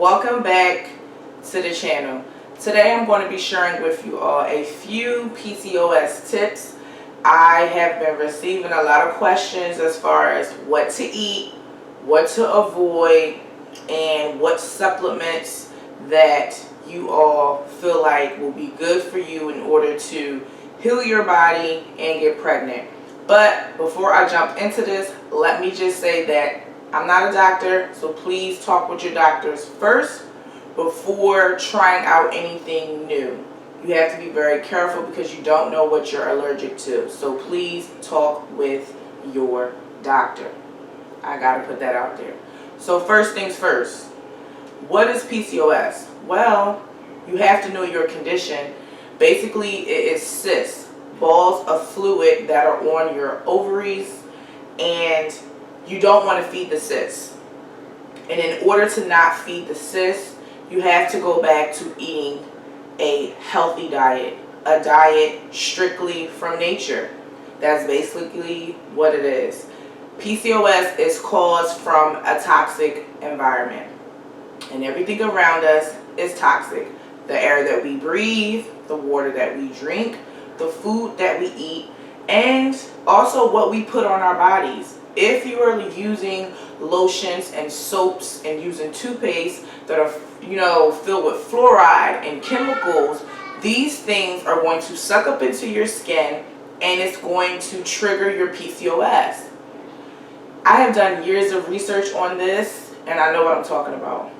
Welcome back to the channel. Today I'm going to be sharing with you all a few PCOS tips. I have been receiving a lot of questions as far as what to eat, what to avoid, and what supplements that you all feel like will be good for you in order to heal your body and get pregnant. But before I jump into this, let me just say that I'm not a doctor, so please talk with your doctors first before trying out anything new. You have to be very careful because you don't know what you're allergic to. So please talk with your doctor. I gotta put that out there. So first things first, what is PCOS? Well, you have to know your condition. Basically, it is cysts, balls of fluid that are on your ovaries, and you don't want to feed the cysts. And in order to not feed the cysts, you have to go back to eating a healthy diet, a diet strictly from nature. That's basically what it is. PCOS is caused from a toxic environment, and everything around us is toxic. The air that we breathe, the water that we drink, the food that we eat, and also what we put on our bodies. If you are using lotions and soaps and using toothpaste that are, filled with fluoride and chemicals, these things are going to suck up into your skin and it's going to trigger your PCOS. I have done years of research on this and I know what I'm talking about.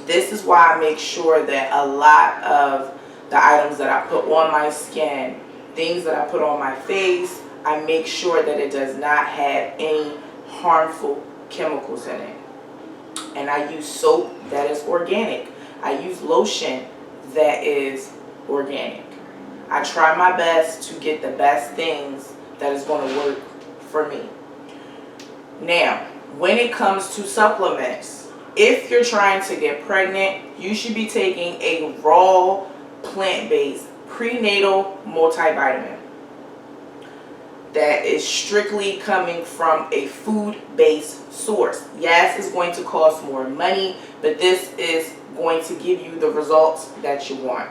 This is why I make sure that a lot of the items that I put on my skin, things that I put on my face, I make sure that it does not have any harmful chemicals in it. And I use soap that is organic. I use lotion that is organic. I try my best to get the best things that is going to work for me. Now, when it comes to supplements, if you're trying to get pregnant, you should be taking a raw, plant-based prenatal multivitamin that is strictly coming from a food-based source. Yes, it's going to cost more money, but this is going to give you the results that you want.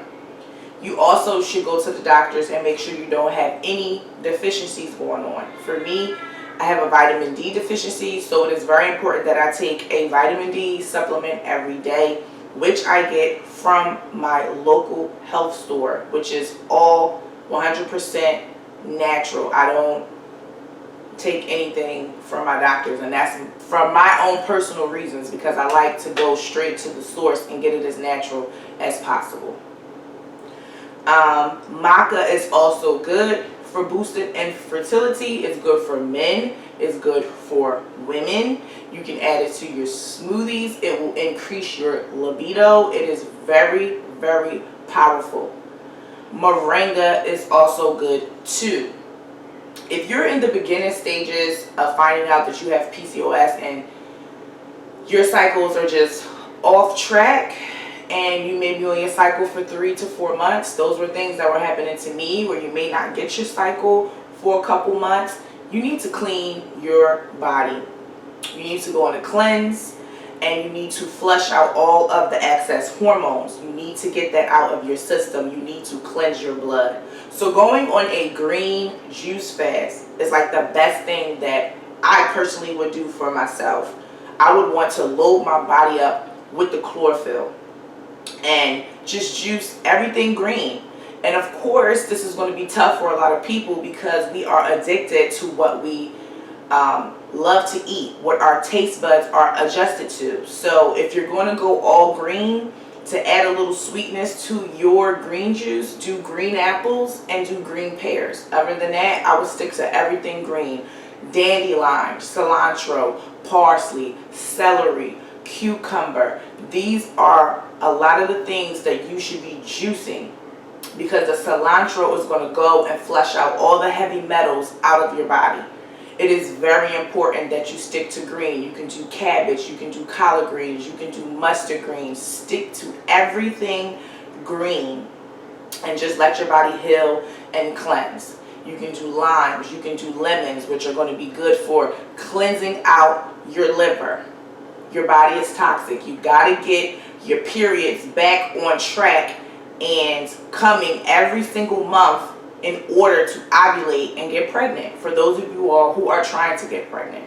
You also should go to the doctors and make sure you don't have any deficiencies going on. For me, I have a vitamin D deficiency, so it is very important that I take a vitamin D supplement every day, which I get from my local health store, which is all 100% natural. I don't take anything from my doctors, and that's from my own personal reasons because I like to go straight to the source and get it as natural as possible. Maca is also good for boosted infertility. It's good for men. It's good for women. You can add it to your smoothies. It will increase your libido. It is very, very powerful. Moringa is also good too. If you're in the beginning stages of finding out that you have PCOS and your cycles are just off track and you may be on your cycle for 3 to 4 months, those were things that were happening to me where you may not get your cycle for a couple months, you need to clean your body. You need to go on a cleanse, and you need to flush out all of the excess hormones. You need to get that out of your system. You need to cleanse your blood. So going on a green juice fast is like the best thing that I personally would do for myself. I would want to load my body up with the chlorophyll and just juice everything green. And of course, this is going to be tough for a lot of people because we are addicted to what we love to eat, what our taste buds are adjusted to. So if you're going to go all green, to add a little sweetness to your green juice, do green apples and do green pears. Other than that, I would stick to everything green. Dandelion, cilantro, parsley, celery, cucumber. These are a lot of the things that you should be juicing because the cilantro is going to go and flush out all the heavy metals out of your body. It is very important that you stick to green. You can do cabbage, you can do collard greens, you can do mustard greens. Stick to everything green and just let your body heal and cleanse. You can do limes, you can do lemons, which are going to be good for cleansing out your liver. Your body is toxic. You got to get your periods back on track and coming every single month in order to ovulate and get pregnant, for those of you all who are trying to get pregnant.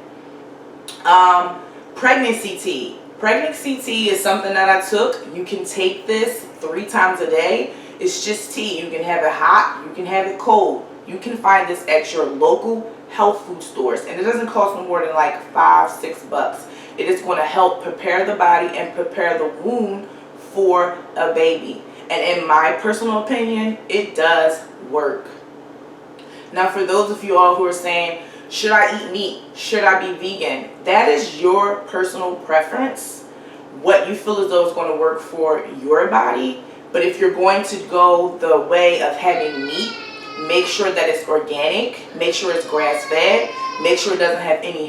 Pregnancy tea. Pregnancy tea is something that I took. You can take this 3 times a day. It's just tea. You can have it hot, you can have it cold. You can find this at your local health food stores, and it doesn't cost no more than like $5-6. It is going to help prepare the body and prepare the womb for a baby. And in my personal opinion, it does work. Now, for those of you all who are saying, should I eat meat? Should I be vegan? That is your personal preference, what you feel as though is going to work for your body. But if you're going to go the way of having meat, make sure that it's organic, make sure it's grass-fed, make sure it doesn't have any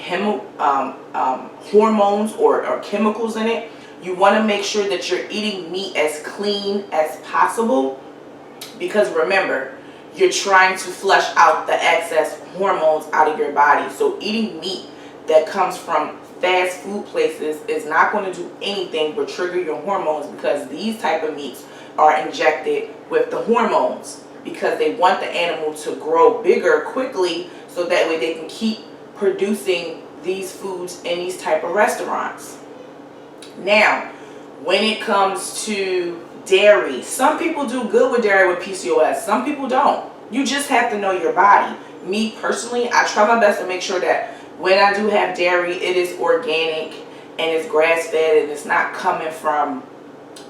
hormones or chemicals in it. You want to make sure that you're eating meat as clean as possible, because remember, you're trying to flush out the excess hormones out of your body. So eating meat that comes from fast food places is not going to do anything but trigger your hormones, because these type of meats are injected with the hormones because they want the animal to grow bigger quickly, so that way they can keep producing these foods in these type of restaurants. Now, when it comes to dairy, some people do good with dairy with PCOS, some people don't. You just have to know your body. Me personally, I try my best to make sure that when I do have dairy, it is organic and it's grass-fed and it's not coming from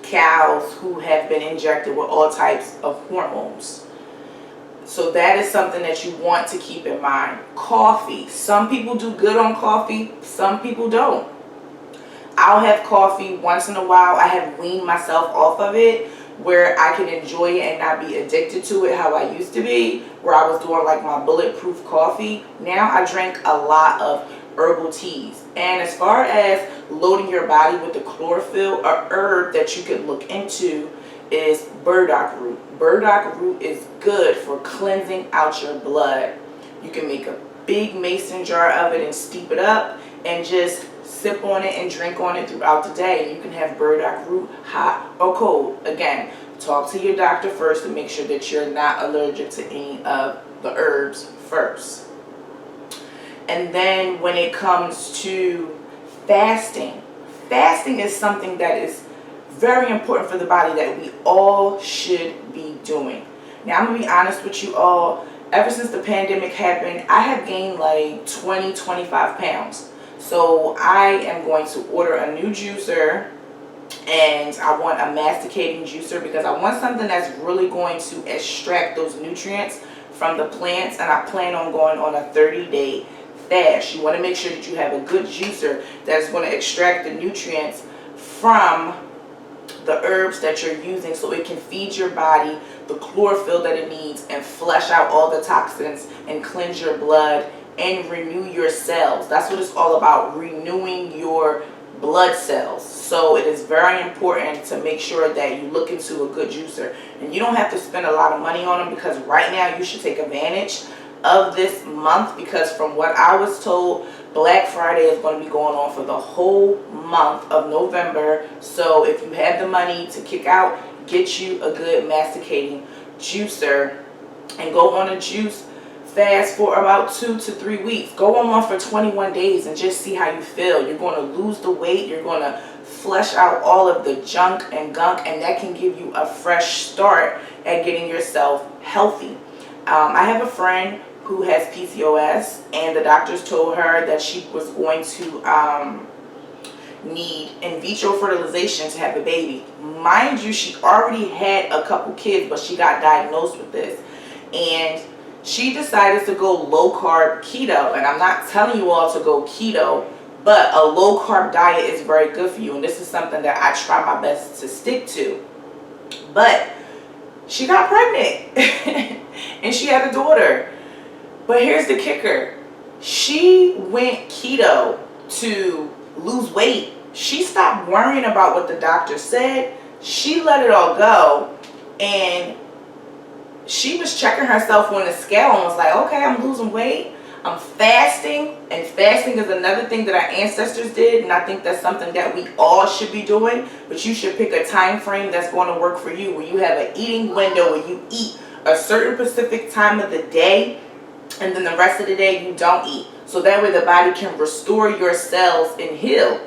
cows who have been injected with all types of hormones. So that is something that you want to keep in mind. Coffee. Some people do good on coffee, some people don't. I'll have coffee once in a while. I have weaned myself off of it, where I can enjoy it and not be addicted to it how I used to be, where I was doing like my bulletproof coffee. Now I drink a lot of herbal teas. And as far as loading your body with the chlorophyll, a herb that you could look into is burdock root. Burdock root is good for cleansing out your blood. You can make a big mason jar of it and steep it up and just sip on it and drink on it throughout the day. You can have burdock root hot or cold. Again, talk to your doctor first to make sure that you're not allergic to any of the herbs first. And then when it comes to fasting, fasting is something that is very important for the body that we all should be doing. Now, I'm going to be honest with you all. Ever since the pandemic happened, I have gained like 20-25 pounds. So I am going to order a new juicer, and I want a masticating juicer because I want something that's really going to extract those nutrients from the plants, and I plan on going on a 30-day fast. You want to make sure that you have a good juicer that's going to extract the nutrients from the herbs that you're using, so it can feed your body the chlorophyll that it needs and flush out all the toxins and cleanse your blood and renew your cells. That's what it's all about, renewing your blood cells. So it is very important to make sure that you look into a good juicer, and you don't have to spend a lot of money on them, because right now you should take advantage of this month, because from what I was told, Black Friday is going to be going on for the whole month of November. So if you have the money to kick out, get you a good masticating juicer and go on a juice fast for about 2 to 3 weeks. Go on one for 21 days and just see how you feel. You're going to lose the weight. You're going to flush out all of the junk and gunk, and that can give you a fresh start at getting yourself healthy. I have a friend who has PCOS, and the doctors told her that she was going to need in vitro fertilization to have a baby. Mind you, she already had a couple kids, but she got diagnosed with this, and she decided to go low carb keto. And I'm not telling you all to go keto, but a low carb diet is very good for you, and this is something that I try my best to stick to. But she got pregnant and she had a daughter. But here's the kicker. She went keto to lose weight. She stopped worrying about what the doctor said. She let it all go, and she was checking herself on the scale and was like, okay, I'm losing weight. I'm fasting, and fasting is another thing that our ancestors did, and I think that's something that we all should be doing. But you should pick a time frame that's going to work for you, where you have an eating window where you eat a certain specific time of the day, and then the rest of the day you don't eat, so that way the body can restore your cells and heal.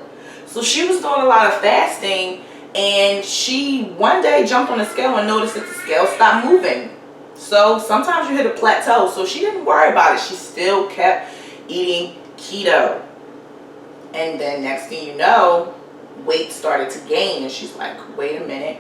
So she was doing a lot of fasting, and she one day jumped on the scale and noticed that the scale stopped moving. So sometimes you hit a plateau. So she didn't worry about it. She still kept eating keto. And then next thing you know, weight started to gain. And she's like, wait a minute.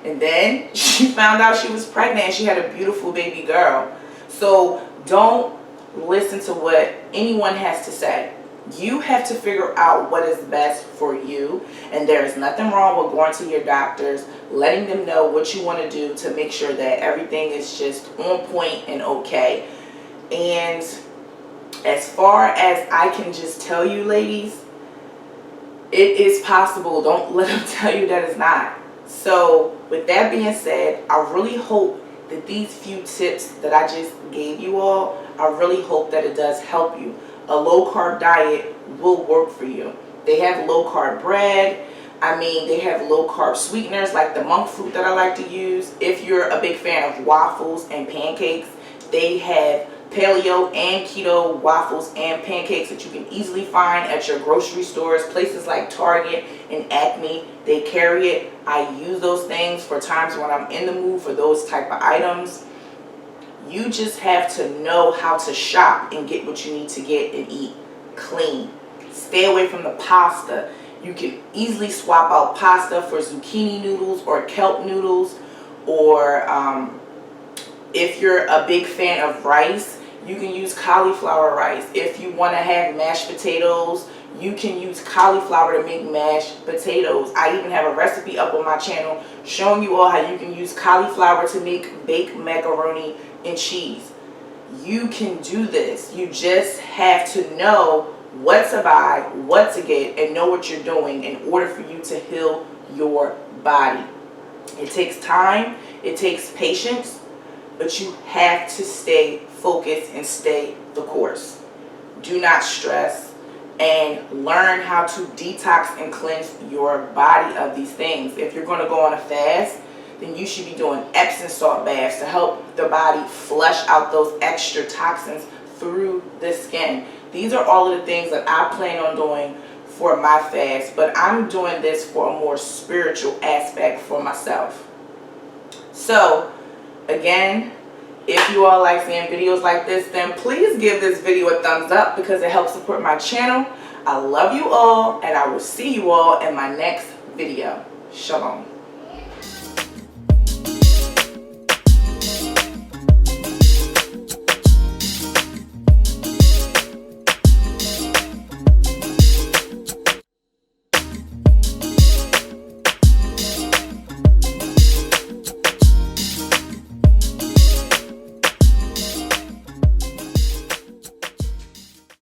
And then she found out she was pregnant, and she had a beautiful baby girl. So don't listen to what anyone has to say. You have to figure out what is best for you, and there is nothing wrong with going to your doctors, letting them know what you want to do to make sure that everything is just on point and okay. And as far as I can just tell you, ladies, it is possible. Don't let them tell you that it's not. So with that being said, I really hope that these few tips that I just gave you all, I really hope that it does help you. A low carb diet will work for you. They have low carb bread. I mean, they have low carb sweeteners like the monk fruit that I like to use. If you're a big fan of waffles and pancakes, they have paleo and keto waffles and pancakes that you can easily find at your grocery stores, places like Target and Acme. They carry it. I use those things for times when I'm in the mood for those type of items. You just have to know how to shop and get what you need to get and eat clean. Stay away from the pasta. You can easily swap out pasta for zucchini noodles or kelp noodles, or if you're a big fan of rice, you can use cauliflower rice. If you want to have mashed potatoes, you can use cauliflower to make mashed potatoes. I even have a recipe up on my channel showing you all how you can use cauliflower to make baked macaroni and cheese. You can do this. You just have to know what to buy, what to get, and know what you're doing in order for you to heal your body. It takes time, it takes patience, but you have to stay focused and stay the course. Do not stress, and learn how to detox and cleanse your body of these things. If you're going to go on a fast, then you should be doing Epsom salt baths to help the body flush out those extra toxins through the skin. These are all of the things that I plan on doing for my fast, but I'm doing this for a more spiritual aspect for myself. So again, if you all like seeing videos like this, then please give this video a thumbs up because it helps support my channel. I love you all, and I will see you all in my next video. Shalom.